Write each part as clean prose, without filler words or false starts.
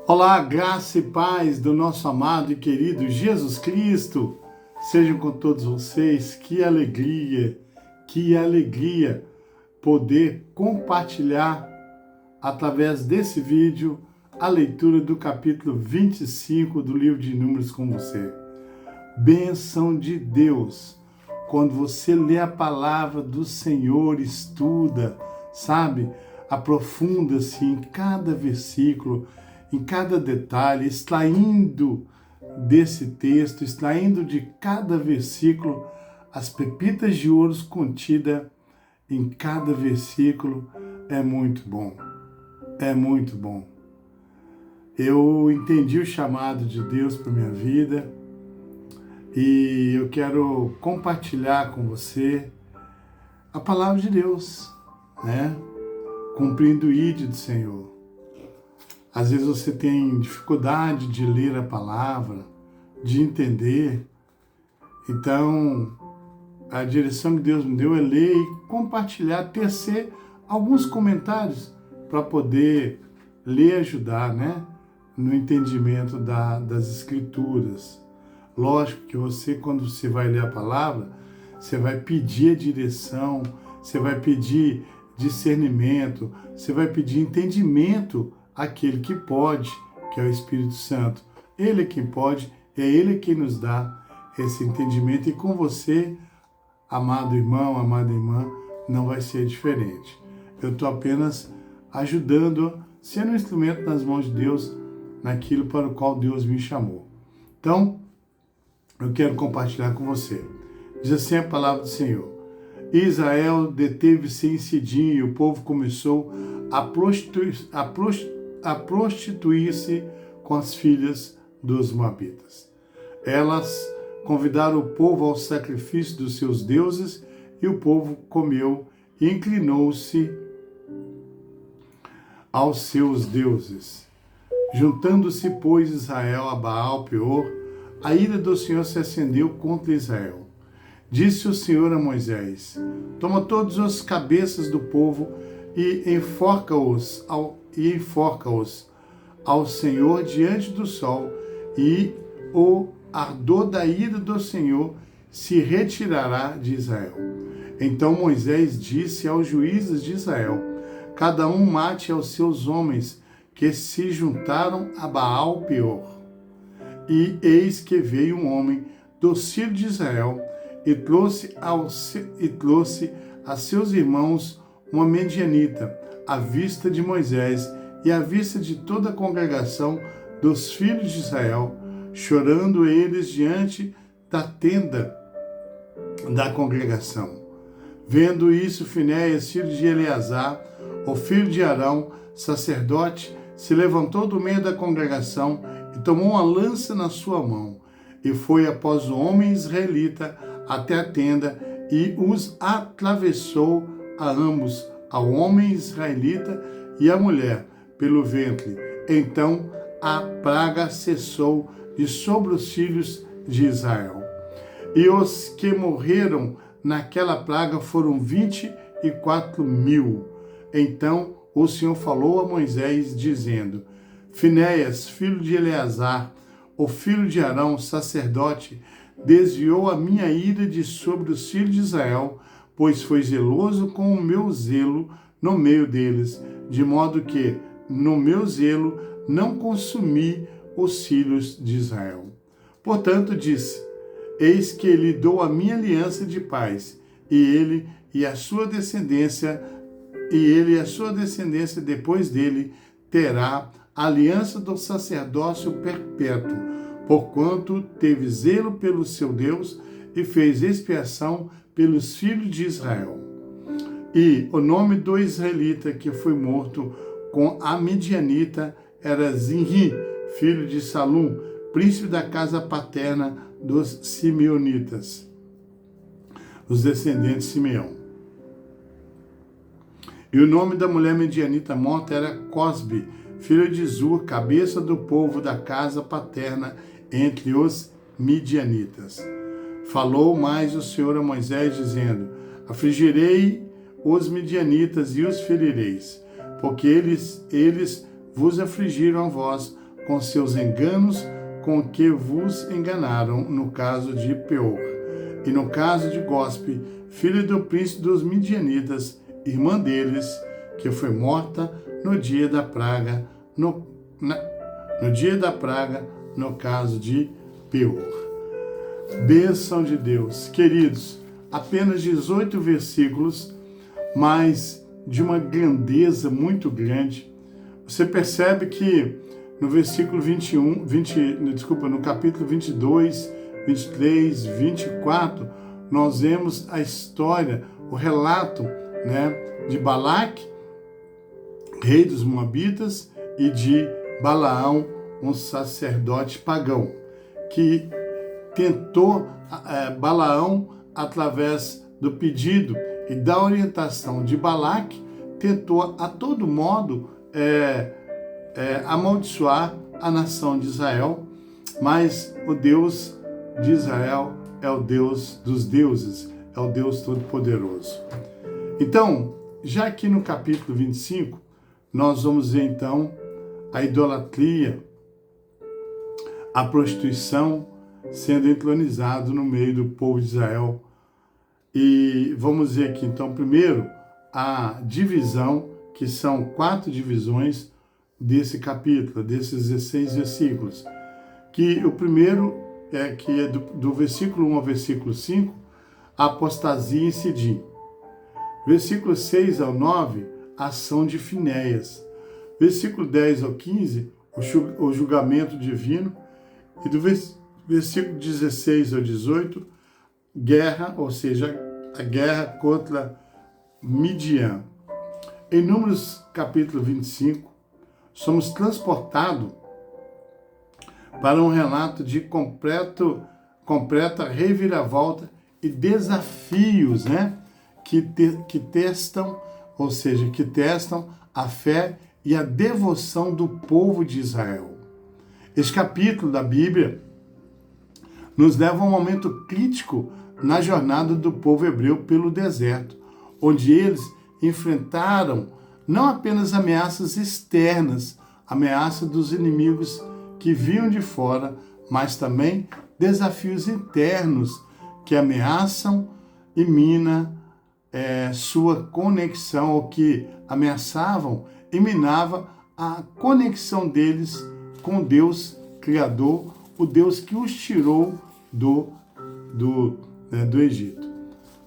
Olá, graça e paz do nosso amado e querido Jesus Cristo. Sejam com todos vocês. Que alegria poder compartilhar através desse vídeo a leitura do capítulo 25 do livro de Números com você. Bênção de Deus. Quando você lê a palavra do Senhor, estuda, sabe? Aprofunda-se em cada versículo, em cada detalhe, extraindo desse texto, extraindo de cada versículo as pepitas de ouro contidas em cada versículo. É muito bom, é muito bom. Eu entendi o chamado de Deus para minha vida e eu quero compartilhar com você a palavra de Deus, né? Cumprindo o ídolo do Senhor. Às vezes você tem dificuldade de ler a palavra, de entender. Então, a direção que Deus me deu é ler e compartilhar, tecer alguns comentários para poder ler e ajudar, né? No entendimento das Escrituras. Lógico que você, quando você vai ler a palavra, você vai pedir a direção, você vai pedir discernimento, você vai pedir entendimento àquele que pode, que é o Espírito Santo. Ele é quem pode, é Ele quem nos dá esse entendimento. E com você, amado irmão, amada irmã, não vai ser diferente. Eu estou apenas ajudando, sendo um instrumento nas mãos de Deus, naquilo para o qual Deus me chamou. Então, eu quero compartilhar com você. Diz assim a palavra do Senhor. Israel deteve-se em Sidim e o povo começou a prostituir-se com as filhas dos Moabitas. Elas convidaram o povo ao sacrifício dos seus deuses e o povo comeu e inclinou-se aos seus deuses. Juntando-se, pois, Israel a Baal-Peor, a ira do Senhor se acendeu contra Israel. Disse o Senhor a Moisés: toma todas as cabeças do povo e enforca-os ao Senhor diante do sol, e o ardor da ira do Senhor se retirará de Israel. Então Moisés disse aos juízes de Israel: cada um mate aos seus homens que se juntaram a Baal-Peor. E eis que veio um homem dos filhos de Israel e trouxe a seus irmãos uma medianita, à vista de Moisés e à vista de toda a congregação dos filhos de Israel, chorando eles diante da tenda da congregação. Vendo isso, Finéias, filho de Eleazar, o filho de Arão, sacerdote, se levantou do meio da congregação e tomou uma lança na sua mão, e foi após o homem israelita até a tenda e os atravessou a ambos, ao homem israelita e à mulher, pelo ventre. Então a praga cessou de sobre os filhos de Israel. E os que morreram naquela praga foram 24.000. Então o Senhor falou a Moisés, dizendo: Finéias, filho de Eleazar, o filho de Arão, sacerdote, desviou a minha ira de sobre os filhos de Israel, pois foi zeloso com o meu zelo no meio deles, de modo que, no meu zelo, não consumi os filhos de Israel. Portanto, disse: eis que lhe dou a minha aliança de paz, e ele e a sua descendência depois dele terá a aliança do sacerdócio perpétuo, porquanto teve zelo pelo seu Deus e fez expiação pelos filhos de Israel. E o nome do israelita que foi morto com a midianita era Zinri, filho de Salum, príncipe da casa paterna dos simeonitas, os descendentes de Simeão. E o nome da mulher midianita morta era Cosbe, filho de Zur, cabeça do povo da casa paterna entre os midianitas. Falou mais o Senhor a Moisés, dizendo: afligirei os midianitas e os ferireis, porque eles vos afligiram a vós, com seus enganos com que vos enganaram no caso de Peor, e no caso de Gospe, filho do príncipe dos Midianitas, irmã deles, que foi morta no dia da praga, no caso de Peor. Bênção de Deus. Queridos, apenas 18 versículos, mas de uma grandeza muito grande. Você percebe que no versículo no capítulo 22, 23, 24, nós vemos a história, o relato, né, de Balaque, rei dos Moabitas, e de Balaão, um sacerdote pagão, que tentou, Balaão, através do pedido e da orientação de Balaque, tentou a todo modo amaldiçoar a nação de Israel, mas o Deus de Israel é o Deus dos deuses, é o Deus Todo-Poderoso. Então, já aqui no capítulo 25, nós vamos ver então a idolatria, a prostituição sendo entronizado no meio do povo de Israel. E vamos ver aqui então primeiro a divisão, que são 4 divisões desse capítulo, desses 16 versículos. Que o primeiro é do versículo 1 ao versículo 5, a apostasia em Sidim. Versículo 6 ao 9, a ação de Finéias. Versículo 10 ao 15, o julgamento divino. E do versículo 16 ao 18, guerra, ou seja, a guerra contra Midian. Em Números capítulo 25, somos transportados para um relato de completa reviravolta e desafios, né? Que testam a fé e a devoção do povo de Israel. Este capítulo da Bíblia nos leva a um momento crítico na jornada do povo hebreu pelo deserto, onde eles enfrentaram não apenas ameaças externas, ameaça dos inimigos que vinham de fora, mas também desafios internos que ameaçam e minam sua conexão, ou que ameaçavam e minavam a conexão deles com Deus Criador, o Deus que os tirou do Egito.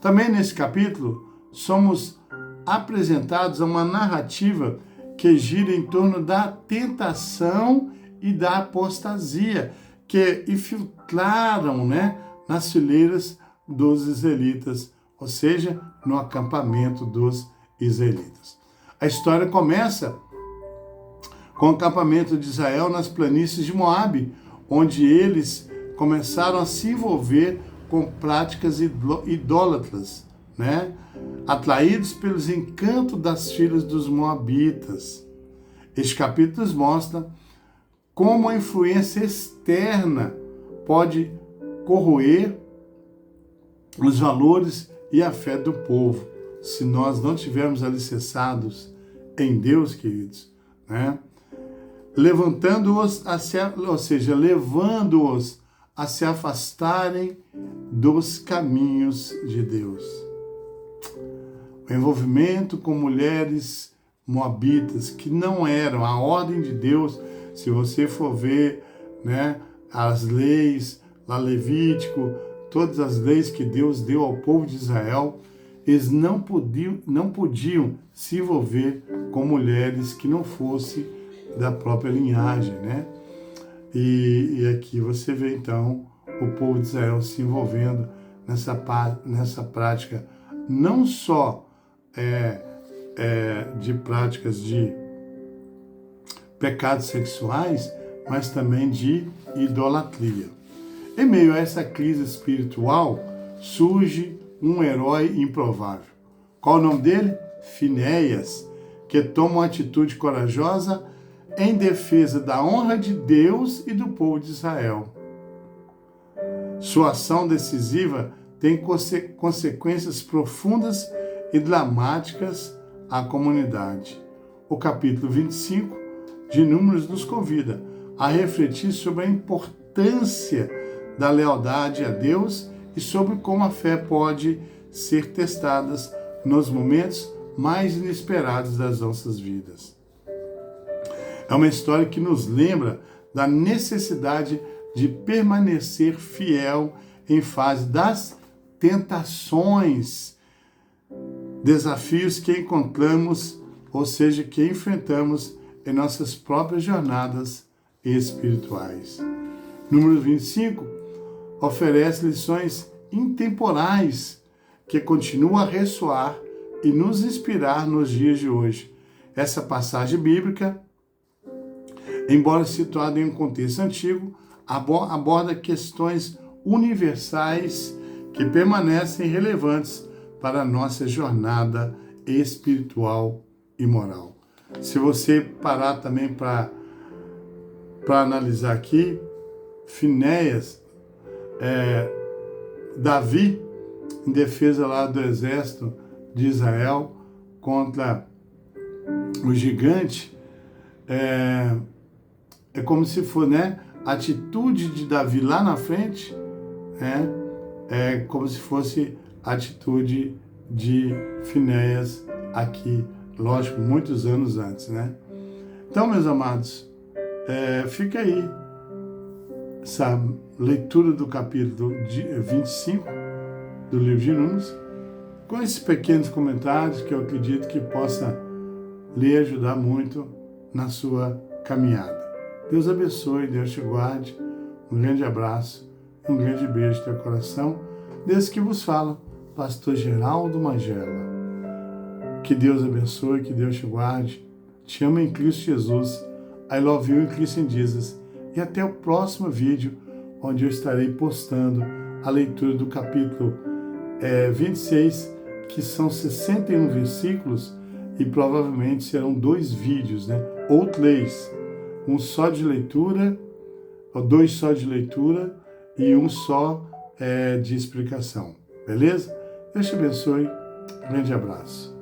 Também nesse capítulo, somos apresentados a uma narrativa que gira em torno da tentação e da apostasia que infiltraram, nas fileiras dos israelitas, ou seja, no acampamento dos israelitas. A história começa com o acampamento de Israel nas planícies de Moabe, onde eles começaram a se envolver com práticas idólatras, atraídos pelos encantos das filhas dos Moabitas. Este capítulo mostra como a influência externa pode corroer os valores e a fé do povo, se nós não tivermos alicerçados em Deus, queridos, levando-os a se afastarem dos caminhos de Deus. O envolvimento com mulheres moabitas, que não eram a ordem de Deus, se você for ver, as leis, lá Levítico, todas as leis que Deus deu ao povo de Israel, eles não podiam se envolver com mulheres que não fossem da própria linhagem, E aqui você vê, então, o povo de Israel se envolvendo nessa prática, não só de práticas de pecados sexuais, mas também de idolatria. Em meio a essa crise espiritual, surge um herói improvável. Qual o nome dele? Finéias, que toma uma atitude corajosa em defesa da honra de Deus e do povo de Israel. Sua ação decisiva tem consequências profundas e dramáticas à comunidade. O capítulo 25 de Números nos convida a refletir sobre a importância da lealdade a Deus e sobre como a fé pode ser testada nos momentos mais inesperados das nossas vidas. É uma história que nos lembra da necessidade de permanecer fiel em face das tentações, desafios que encontramos, ou seja, que enfrentamos em nossas próprias jornadas espirituais. Número 25 oferece lições intemporais que continuam a ressoar e nos inspirar nos dias de hoje. Essa passagem bíblica, embora situada em um contexto antigo, aborda questões universais que permanecem relevantes para a nossa jornada espiritual e moral. Se você parar também para analisar aqui, Finéias, Davi, em defesa lá do exército de Israel contra o gigante, é como se for, né, a atitude de Davi lá na frente, é como se fosse a atitude de Finéias aqui, lógico, muitos anos antes, né? Então, meus amados, fica aí essa leitura do capítulo 25 do livro de Números, com esses pequenos comentários que eu acredito que possa lhe ajudar muito na sua caminhada. Deus abençoe, Deus te guarde. Um grande abraço, um grande beijo no teu coração. Deus que vos fala, Pastor Geraldo Magela. Que Deus abençoe, que Deus te guarde. Te amo em Cristo Jesus. I love you in Christ Jesus. E até o próximo vídeo, onde eu estarei postando a leitura do capítulo 26, que são 61 versículos, e provavelmente serão 2 vídeos, né? Ou 3. Um só de leitura, ou 2 só de leitura, e um só de explicação. Beleza? Deus te abençoe. Um grande abraço.